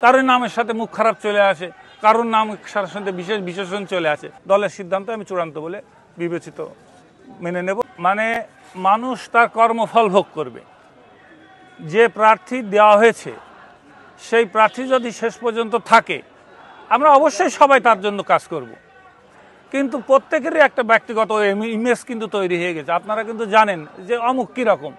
কারোর নামের সাথে মুখ খারাপ চলে আসে, কারোর নামের সাথে বিশেষ বিশেষণ চলে আসে। দলের সিদ্ধান্ত আমি চূড়ান্ত বলে বিবেচিত মেনে নেব। মানে মানুষ তার কর্মফল ভোগ করবে। যে প্রার্থী দেওয়া হয়েছে সেই প্রার্থী যদি শেষ পর্যন্ত থাকে, আমরা অবশ্যই সবাই তার জন্য কাজ করব। কিন্তু প্রত্যেকেরই একটা ব্যক্তিগত ইমেজ কিন্তু তৈরি হয়ে গেছে। আপনারা কিন্তু জানেন যে অমুক কীরকম,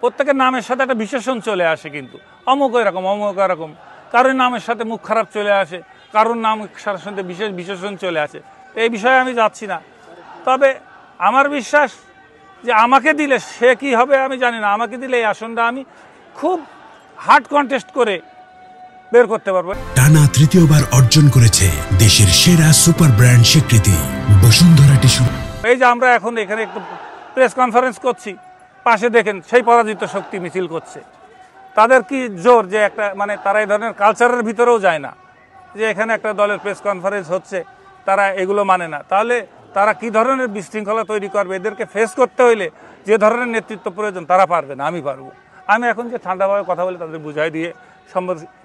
প্রত্যেকের নামের সাথে একটা বিশেষণ চলে আসে, কিন্তু অমুক এরকম, অমুক এরকম, কারোর নামের সাথে মুখ খারাপ চলে আসে, কারোর নামের সাথে বিশেষ বিশেষণ চলে আসে। এই বিষয়ে আমি যাচ্ছি না। তবে আমার বিশ্বাস যে আমাকে দিলে সে কি হবে আমি জানি না, আমাকে দিলে এই আসনটা আমি খুব হার্ড কন্টেস্ট করে বের করতে পারবো। টানা তৃতীয়বার অর্জন করেছে দেশের সেরা সুপার ব্র্যান্ড স্বীকৃতি বসুন্ধরা টিস্যু। এই যে আমরা এখন এখানে একটু প্রেস কনফারেন্স করছি, পাশে দেখেন সেই পরাজিত শক্তি মিছিল করছে। তাদের কি জোর যে একটা মানে তারা এই ধরনের কালচারের ভিতরেও যায় না, যে এখানে একটা দলের প্রেস কনফারেন্স হচ্ছে তারা এগুলো মানে না। তাহলে তারা কি ধরনের বিশৃঙ্খলা তৈরি করবে? এদেরকে ফেস করতে হইলে যে ধরনের নেতৃত্ব প্রয়োজন তারা পারবে না, আমি পারবো। আমি এখন যে ঠান্ডাভাবে কথা বলে তাদের বুঝাই দিয়ে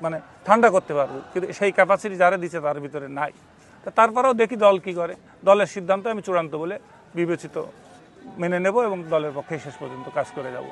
মানে ঠান্ডা করতে পারবো, কিন্তু সেই ক্যাপাসিটি যারা দিচ্ছে তার ভিতরে নাই। তারপরেও দেখি দল কি করে। দলের সিদ্ধান্ত আমি চূড়ান্ত বলে বিবেচিত মেনে নেব এবং দলের পক্ষে শেষ পর্যন্ত কাজ করে যাব।